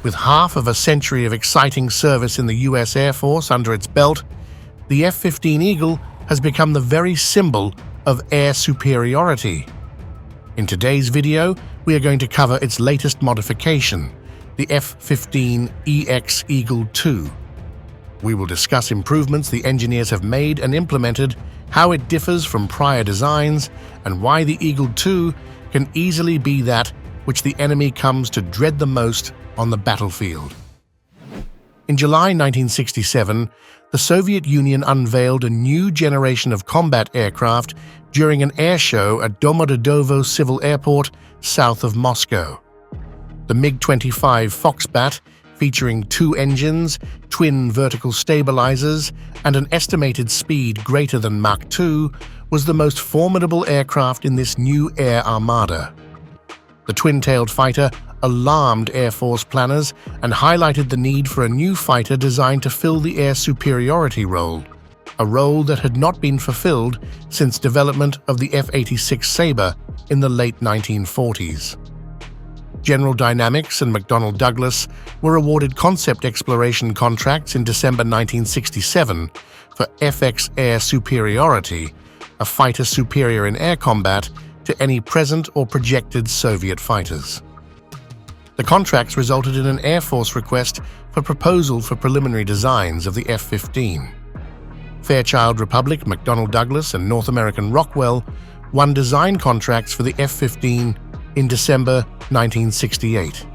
With half of a century of exciting service in the US Air Force under its belt, the F-15 Eagle has become the very symbol of air superiority. In today's video, we are going to cover its latest modification, the F-15EX Eagle II. We will discuss improvements the engineers have made and implemented, how it differs from prior designs, and why the Eagle II can easily be that which the enemy comes to dread the most on the battlefield. In July 1967, the Soviet Union unveiled a new generation of combat aircraft during an air show at Domodedovo Civil Airport, south of Moscow. The MiG-25 Foxbat, featuring 2 engines, twin vertical stabilizers, and an estimated speed greater than Mach 2, was the most formidable aircraft in this new air armada. The twin-tailed fighter alarmed Air Force planners and highlighted the need for a new fighter designed to fill the air superiority role, a role that had not been fulfilled since development of the F-86 Sabre in the late 1940s. General Dynamics and McDonnell Douglas were awarded concept exploration contracts in December 1967 for FX Air Superiority, a fighter superior in air combat to any present or projected Soviet fighters. The contracts resulted in an Air Force request for proposal for preliminary designs of the F-15. Fairchild Republic, McDonnell Douglas, and North American Rockwell won design contracts for the F-15 in December 1968.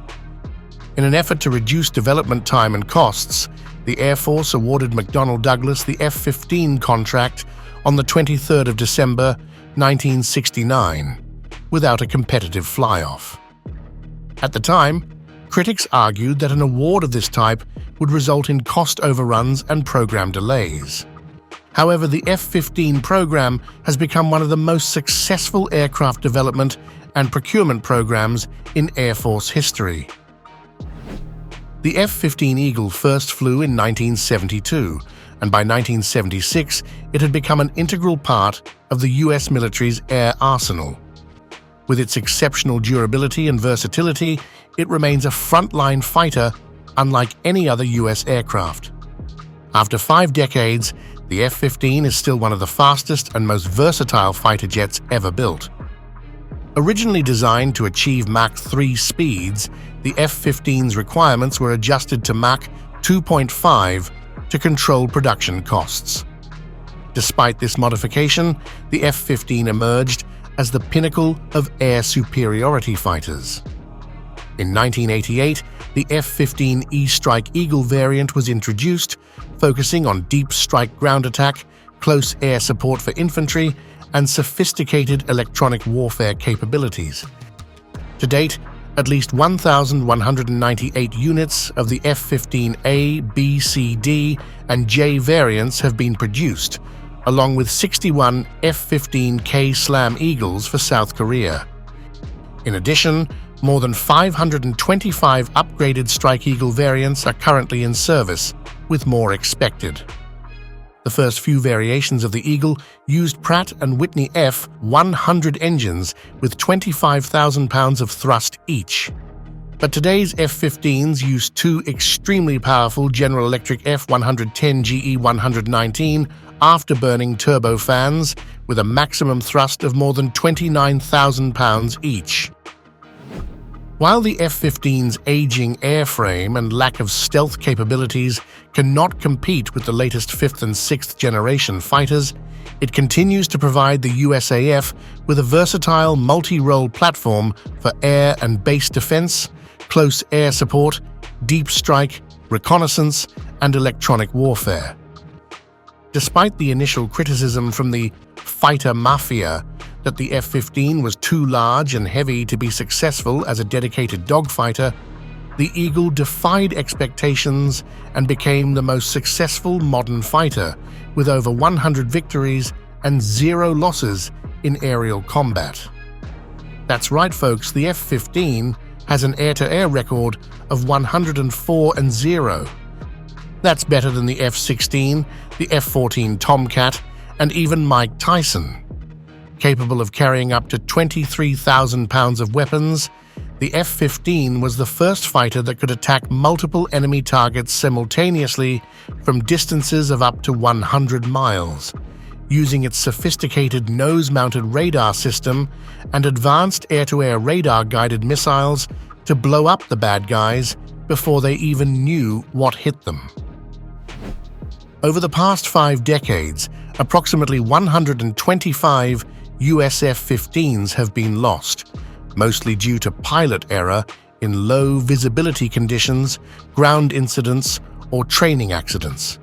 In an effort to reduce development time and costs, the Air Force awarded McDonnell Douglas the F-15 contract on the 23rd of December 1969, without a competitive fly-off. At the time, critics argued that an award of this type would result in cost overruns and program delays. However, the F-15 program has become one of the most successful aircraft development and procurement programs in Air Force history. The F-15 Eagle first flew in 1972, and by 1976 it had become an integral part of the US military's air arsenal. With its exceptional durability and versatility, it remains a frontline fighter unlike any other US aircraft. After 5 decades, the F-15 is still one of the fastest and most versatile fighter jets ever built. Originally designed to achieve Mach 3 speeds, the F-15's requirements were adjusted to Mach 2.5 to control production costs. Despite this modification, the F-15 emerged as the pinnacle of air superiority fighters. In 1988, the F-15E Strike Eagle variant was introduced, focusing on deep strike ground attack, close air support for infantry, and sophisticated electronic warfare capabilities. To date, at least 1,198 units of the F-15A, B, C, D, and J variants have been produced, along with 61 F-15K Slam Eagles for South Korea. In addition, more than 525 upgraded Strike Eagle variants are currently in service, with more expected. The first few variations of the Eagle used Pratt & Whitney F-100 engines with 25,000 pounds of thrust each. But today's F-15s use 2 extremely powerful General Electric F-110 GE-119 afterburning turbofans with a maximum thrust of more than 29,000 pounds each. While the F-15's aging airframe and lack of stealth capabilities cannot compete with the latest 5th and 6th generation fighters, it continues to provide the USAF with a versatile multi-role platform for air and base defense, close air support, deep strike, reconnaissance, and electronic warfare. Despite the initial criticism from the fighter mafia that the F-15 was too large and heavy to be successful as a dedicated dogfighter, the Eagle defied expectations and became the most successful modern fighter, with over 100 victories and 0 losses in aerial combat. That's right, folks, the F-15 has an air-to-air record of 104-0. That's better than the F-16, the F-14 Tomcat, and even Mike Tyson. Capable of carrying up to 23,000 pounds of weapons, The F-15 was the first fighter that could attack multiple enemy targets simultaneously from distances of up to 100 miles, using its sophisticated nose-mounted radar system and advanced air-to-air radar-guided missiles to blow up the bad guys before they even knew what hit them. Over the past 5 decades, approximately 125 US F-15s have been lost, mostly due to pilot error in low visibility conditions, ground incidents, or training accidents.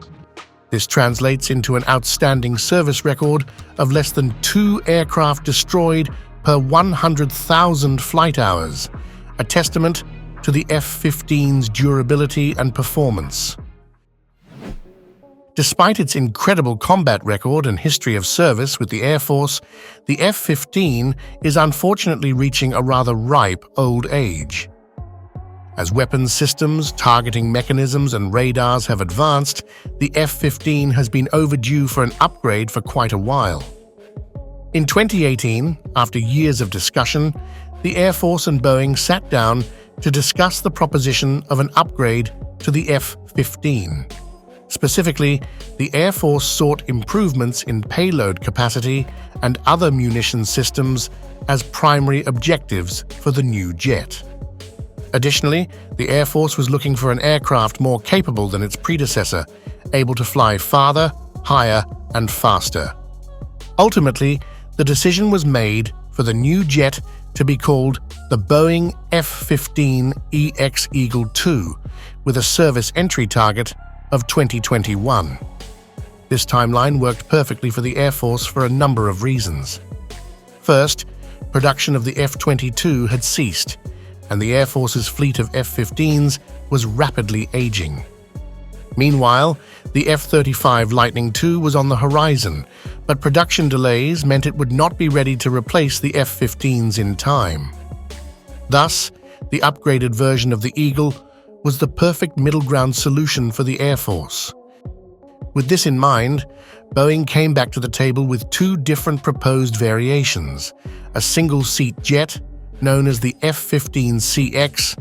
This translates into an outstanding service record of less than 2 aircraft destroyed per 100,000 flight hours, a testament to the F-15's durability and performance. Despite its incredible combat record and history of service with the Air Force, the F-15 is unfortunately reaching a rather ripe old age. As weapons systems, targeting mechanisms, and radars have advanced, the F-15 has been overdue for an upgrade for quite a while. In 2018, after years of discussion, the Air Force and Boeing sat down to discuss the proposition of an upgrade to the F-15. Specifically, the Air Force sought improvements in payload capacity and other munition systems as primary objectives for the new jet. Additionally, the Air Force was looking for an aircraft more capable than its predecessor, able to fly farther, higher, and faster. Ultimately, the decision was made for the new jet to be called the Boeing F-15EX Eagle II, with a service entry target of 2021. This timeline worked perfectly for the Air Force for a number of reasons. First, production of the F-22 had ceased, and the Air Force's fleet of F-15s was rapidly aging. Meanwhile, the F-35 Lightning II was on the horizon, but production delays meant it would not be ready to replace the F-15s in time. Thus, the upgraded version of the Eagle was the perfect middle ground solution for the Air Force. With this in mind, Boeing came back to the table with 2 different proposed variations: a single-seat jet, known as the F-15CX,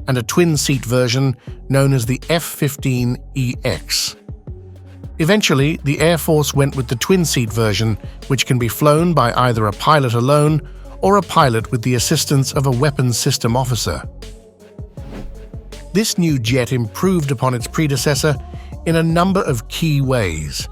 and a twin-seat version known as the F-15EX. Eventually, the Air Force went with the twin-seat version, which can be flown by either a pilot alone or a pilot with the assistance of a weapons system officer. This new jet improved upon its predecessor in a number of key ways.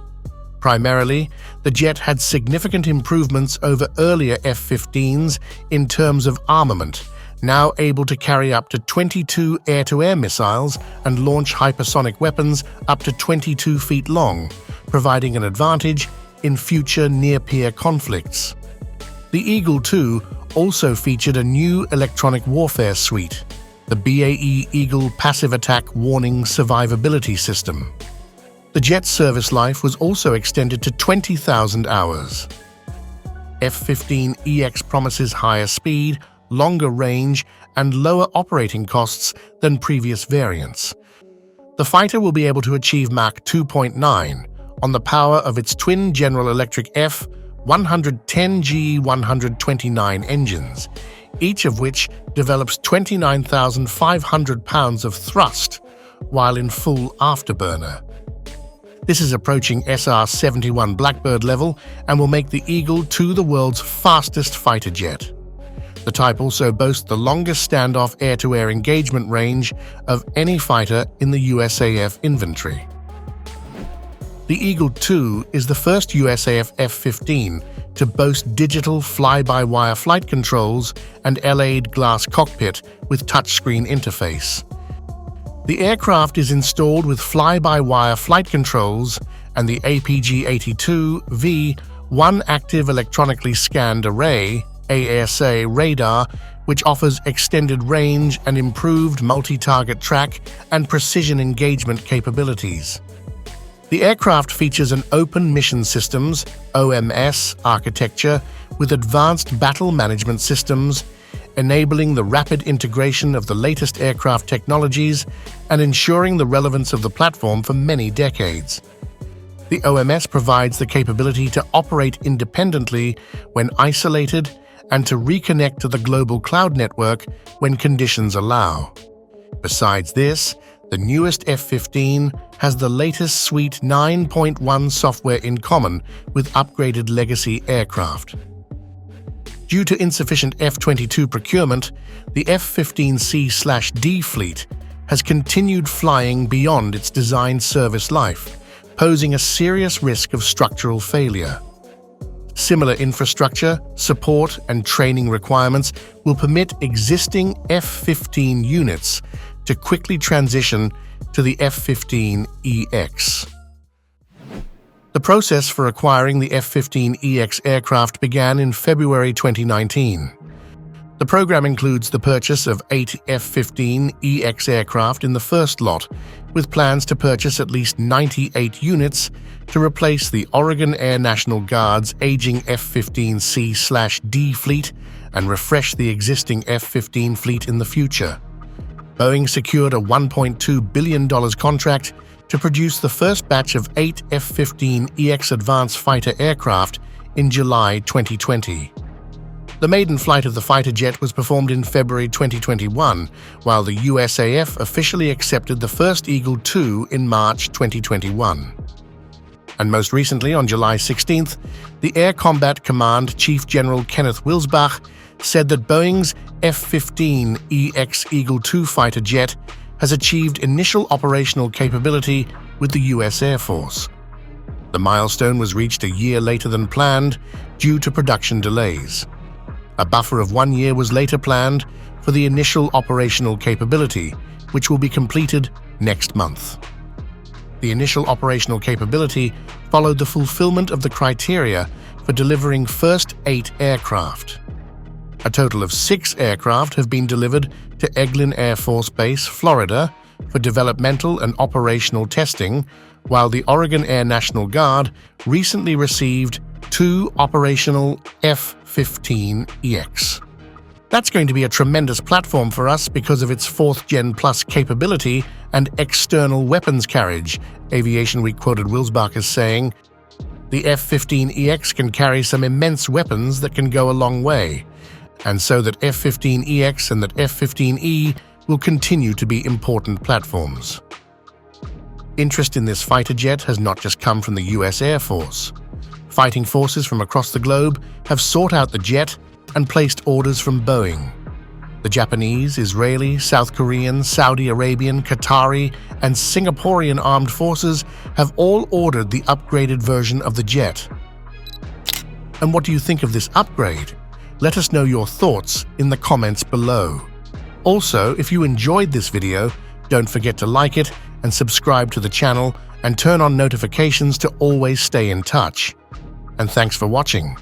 Primarily, the jet had significant improvements over earlier F-15s in terms of armament, now able to carry up to 22 air-to-air missiles and launch hypersonic weapons up to 22 feet long, providing an advantage in future near-peer conflicts. The Eagle II also featured a new electronic warfare suite, the BAE Eagle Passive Attack Warning Survivability System. The jet's service life was also extended to 20,000 hours. F-15EX promises higher speed, longer range, and lower operating costs than previous variants. The fighter will be able to achieve Mach 2.9 on the power of its twin General Electric F-110G129 engines, each of which develops 29,500 pounds of thrust while in full afterburner. This is approaching SR-71 Blackbird level and will make the Eagle II the world's fastest fighter jet. The type also boasts the longest standoff air-to-air engagement range of any fighter in the USAF inventory. The Eagle II is the first USAF F-15 to boast digital fly-by-wire flight controls and LA'd glass cockpit with touchscreen interface. The aircraft is installed with fly-by-wire flight controls and the APG-82V One Active Electronically Scanned Array ASA radar, which offers extended range and improved multi-target track and precision engagement capabilities. The aircraft features an Open Mission Systems (OMS) architecture with advanced battle management systems, enabling the rapid integration of the latest aircraft technologies and ensuring the relevance of the platform for many decades. The OMS provides the capability to operate independently when isolated and to reconnect to the global cloud network when conditions allow. Besides this, the newest F-15 has the latest Suite 9.1 software in common with upgraded legacy aircraft. Due to insufficient F-22 procurement, the F-15C/D fleet has continued flying beyond its designed service life, posing a serious risk of structural failure. Similar infrastructure, support, and training requirements will permit existing F-15 units to quickly transition to the F-15EX. The process for acquiring the F-15EX aircraft began in February 2019. The program includes the purchase of 8 F-15EX aircraft in the first lot, with plans to purchase at least 98 units to replace the Oregon Air National Guard's aging F-15C/D fleet and refresh the existing F-15 fleet in the future. Boeing secured a $1.2 billion contract to produce the first batch of 8 F-15EX advanced fighter aircraft in July 2020. The maiden flight of the fighter jet was performed in February 2021, while the USAF officially accepted the first Eagle II in March 2021. And most recently, on July 16th, the Air Combat Command Chief General Kenneth Wilsbach said that Boeing's F-15EX Eagle II fighter jet has achieved initial operational capability with the U.S. Air Force. The milestone was reached a year later than planned due to production delays. A buffer of 1 year was later planned for the initial operational capability, which will be completed next month. The initial operational capability followed the fulfillment of the criteria for delivering first 8 aircraft. A total of 6 aircraft have been delivered to Eglin Air Force Base, Florida, for developmental and operational testing, while the Oregon Air National Guard recently received 2 operational F-15EX. That's going to be a tremendous platform for us because of its 4th Gen Plus capability and external weapons carriage, Aviation Week quoted Wilsbach as saying, "The F-15EX can carry some immense weapons that can go a long way, and so that F-15EX and that F-15E will continue to be important platforms." Interest in this fighter jet has not just come from the U.S. Air Force. Fighting forces from across the globe have sought out the jet and placed orders from Boeing. The Japanese, Israeli, South Korean, Saudi Arabian, Qatari, and Singaporean armed forces have all ordered the upgraded version of the jet. And what do you think of this upgrade? Let us know your thoughts in the comments below. Also, if you enjoyed this video, don't forget to like it and subscribe to the channel and turn on notifications to always stay in touch. And thanks for watching.